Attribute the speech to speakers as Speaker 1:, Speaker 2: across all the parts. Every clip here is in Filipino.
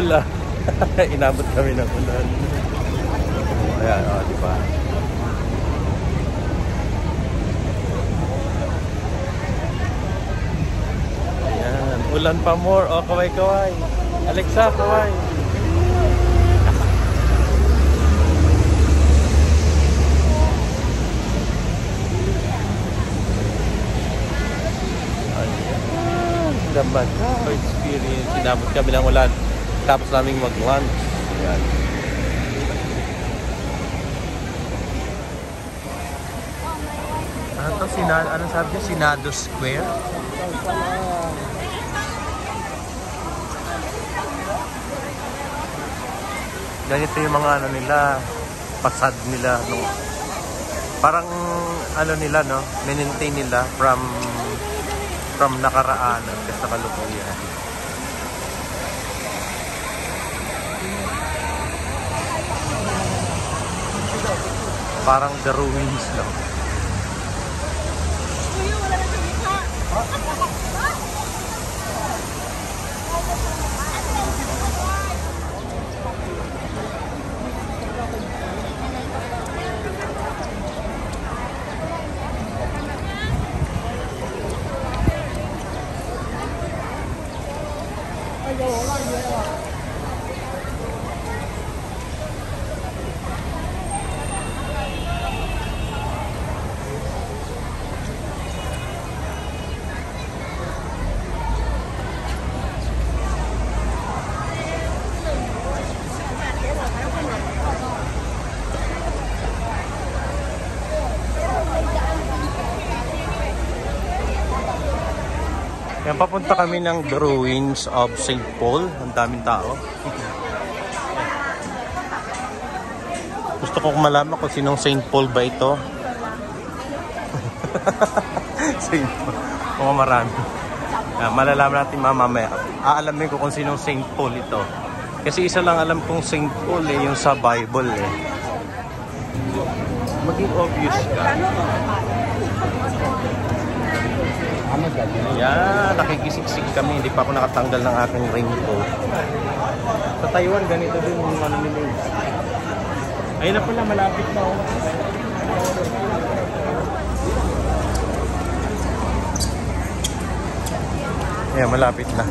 Speaker 1: ulan. Inabot kami ng ulan. Ayan, o, diba? Ayan, ulan pa more. O, kaway-kaway. Alexa, kaway. Dapat experience. Inabot kami ng ulan. Tapos naming mag-lunch. Ayan. Ano to? Ano sabi niya? Senado Square? Ganito yung mga ano nila, pasad nila. No? Parang ano nila, no? Maintain nila from nakaraan at sa kalukuyan. Parang the ruins lang. Yan, papunta kami ng The Ruins of St. Paul. Ang daming tao. Gusto ko malaman kung sinong St. Paul ba ito. St. Paul. Oo, marami. Malalaman natin mamaya. Aalamin ko kung sinong St. Paul ito. Kasi isa lang alam kong St. Paul yung sa Bible Maging obvious ka. Yan, nakikisiksik kami. Hindi pa ako nakatanggal ng aking raincoat. Sa Taiwan, ganito din yung ano nila. Ayun na pala, malapit na ako. Ayan, malapit na.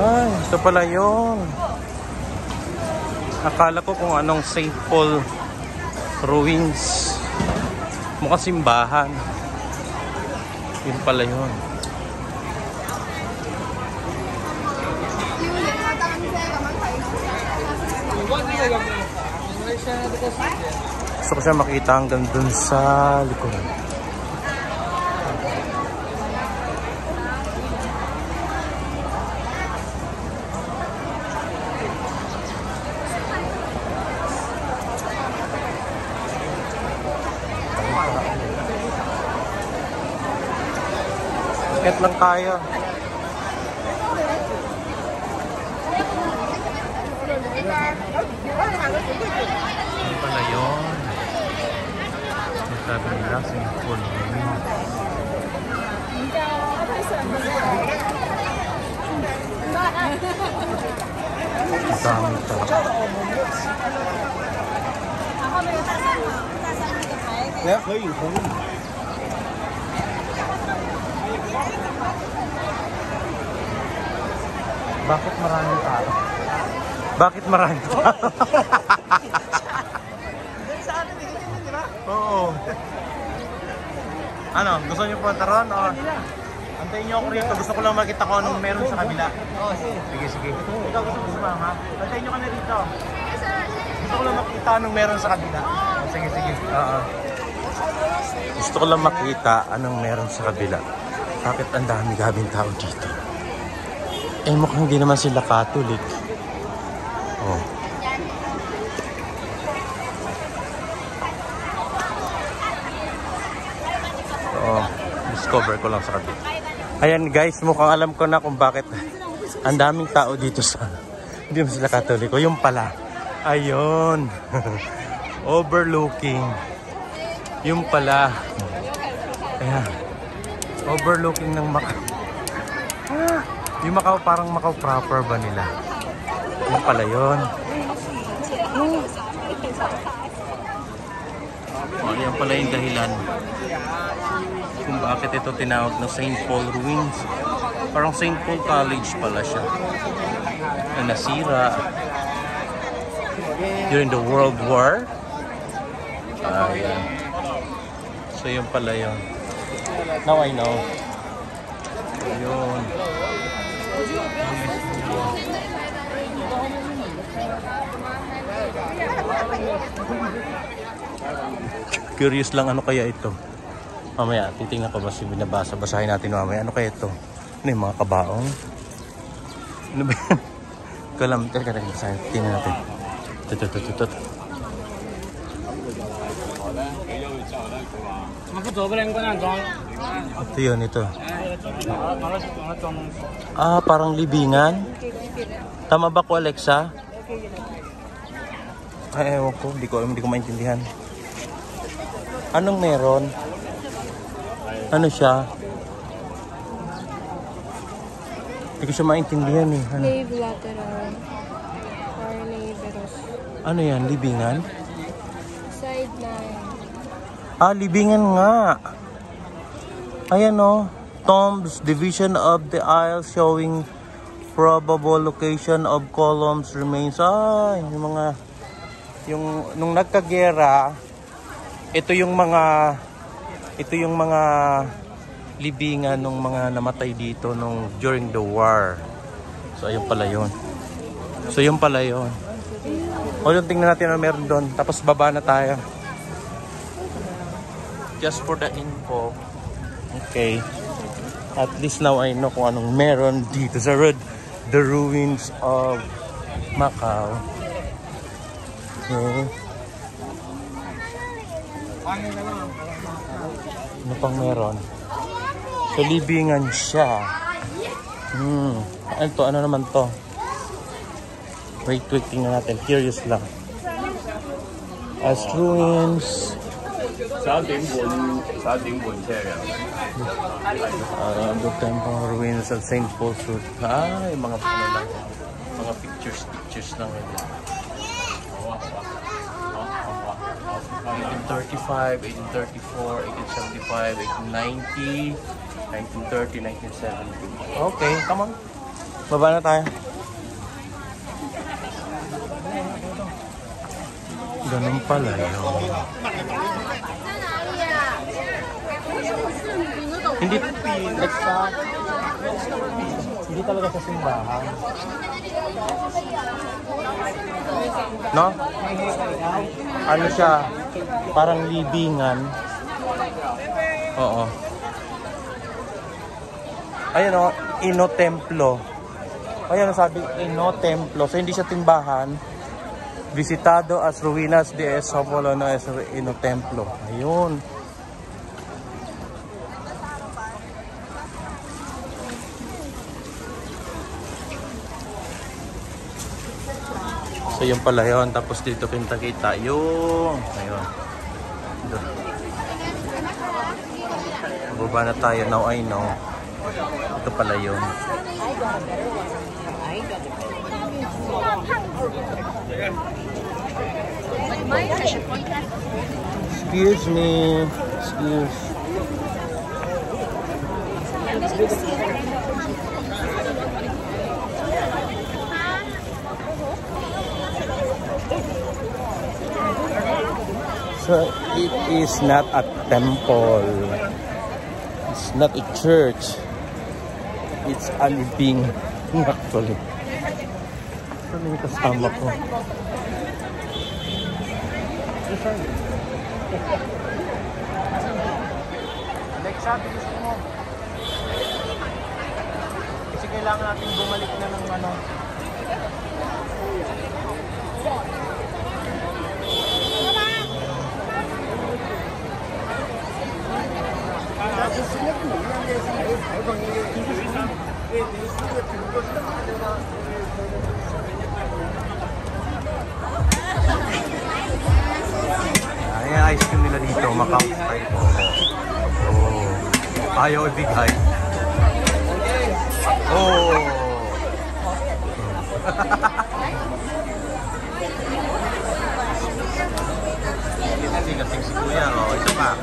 Speaker 1: Ay, ito pala yun. Akala ko kung anong St. Paul Ruins. Mukhang simbahan. Yun pala yun. Gusto ko siya makita hanggang dun sa likuran. Bakit lang tayo? Ano pala yun? Sabi nila, simple. Ang dami talaga. Bakit maraming tao? Bakit maraming tao? Oo. Ano? Gusto niyo punta ron? O? Antayin niyo ako rito. Gusto ko lang makita ko anong meron sa kabila. Oo, sige. Sige. Ikaw gusto mo ha? Antayin niyo ka na dito. Gusto ko lang makita anong meron sa kabila. Sige. Oo. Gusto ko lang makita anong meron sa kabila. Bakit ang dami gabing tao dito? Eh, mukhang hindi naman sila Catholic. Oh. Oh, discover ko lang sa kabila. Ayan guys, mukhang alam ko na kung bakit ang daming tao dito sa... Hindi naman sila Catholic. Yung pala. Ayun. Overlooking. Yung pala. Ayan. Overlooking ng Yung Macau, parang Macau proper ba nila? Yung pala yun. Oh, yan pala yung dahilan kung bakit ito tinawag na St. Paul Ruins. Parang St. Paul College pala siya. Na nasira during the World War. Ayan. So yun pala yun. Now I know. Yun. Curious lang ano kaya ito. Mamaya titingnan ko ba si binabasa. Basahin natin mamaya. Ano kaya ito? Ano yung mga kabaong? Ano ba yan? Kalam. Teka. Tingnan natin. Ito. Ito yun, ito. Ah, parang libingan. Tama ba ko, Alexa? Ay, ewan ko. Hindi ko maintindihan. Anong meron? Ano siya? Hindi ko siya maintindihan eh. Ano?
Speaker 2: Nave lateral. Or naveros.
Speaker 1: Ano yan? Libingan?
Speaker 2: Side 9.
Speaker 1: Ah, libingan nga. Ayan o. Tombs, division of the aisle showing probable location of columns remains. Ah, yung mga... nung nagkagera, ito yung mga libingan ng mga namatay dito during the war. So ayun pala yun. O yung tingnan natin na meron doon. Tapos baba na tayo. Just for the info. Okay. At least now I know kung anong meron dito sa the ruins of Macau. Okay. Ano pang meron? So, libingan siya. Ano to? Ano naman to? Wait, tingnan natin. Curious lang. As ruins. The temple ruins of St. Paul's Road. Ah, yung mga pictures lang. 1835, 1834, 1875, 1890, 1930, 1970. Okay, come on. Baba na tayo. Ganun pala yun. Hindi talaga sa simbahan. No? Ano siya? Parang libingan. Oo. Ayun o, Ino Templo. Ayun o, sabi, Ino Templo. So hindi siya timbahan. Visitado as ruinas de Esopolono as Ino Templo. Ayun. So yun pala yun. Tapos dito kita yung ayun. Baba na tayo. Now I know. Ito pala yun. Excuse me. So it is not a temple. It's not a church. It's a living actually. Ano yung kasama ko? Alexa, bilisan mo. Kasi kailangan natin bumalik na ng ano. Ayan, ice cream nila dito, Macau style po. Oh, ayaw ibigay. Oh! Kasing si Kuya, oh. Ito pa.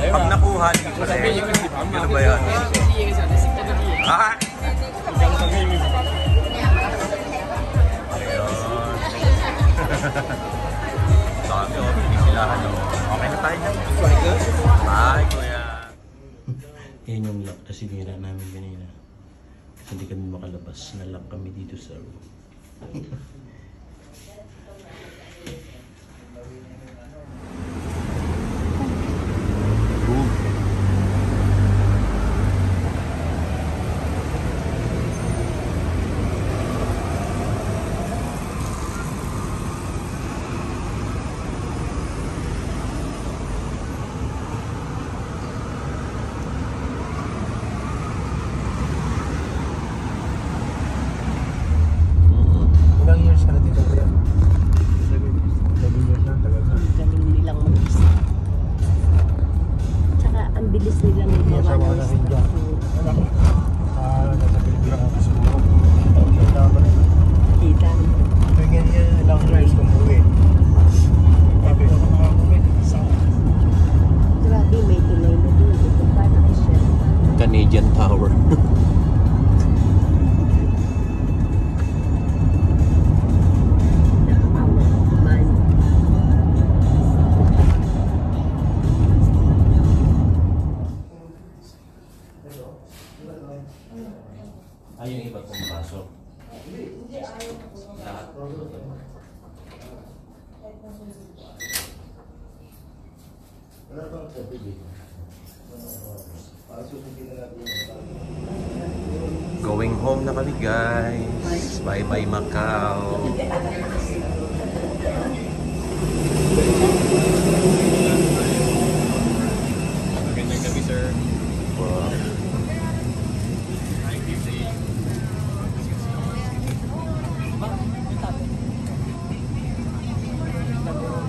Speaker 1: Pag nakuha, hindi ko rin. Ano ba yan? Ah! Ayun. Dami oh, pinisilahan oh. Okay na tayo dyan. Bye, Kuya. Yan yung lock na sinira namin kanina. Kasi hindi kami makalabas. Nalock kami dito sa room.
Speaker 3: Ilang years ka na dito, Kuya? 7 years na, tagal na.
Speaker 4: Galing nilang mag-isip. Tsaka ang bilis nilang
Speaker 3: Yung
Speaker 4: magawa
Speaker 3: asawa
Speaker 4: ng
Speaker 3: na rin dyan.
Speaker 4: structure.
Speaker 3: Anak, nasa Pilipinas ako sa Subo. Kita ba rin?
Speaker 4: Kita.
Speaker 3: Tuwing ganyan, ilang years kung buwi. Sabi ko na mga buwi.
Speaker 4: Grabe, may tulay na doon. Ito pa na siya.
Speaker 1: Canadian Tower.
Speaker 4: Nakakawa man.
Speaker 1: Ay, yung iba kong baso. Going home na kami, guys. Bye-bye, Macau. Magandang gabi, sir. Wow.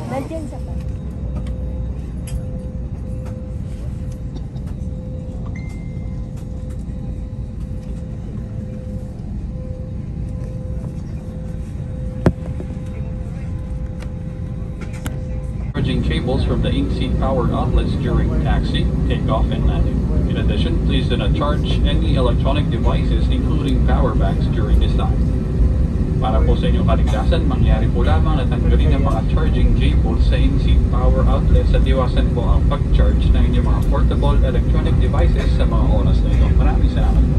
Speaker 4: Nandiyan sa pa.
Speaker 5: Charging cables from the in-seat power outlets during taxi, takeoff, and landing. In addition, please do not charge any electronic devices including power banks during this time. Para po sa inyong kaligtasan, mangyari po lamang na tanggalin ang mga charging cables sa in-seat power outlets at iwasan po ang pag-charge ng inyong mga portable electronic devices sa mga oras na ito. Maraming salamat po.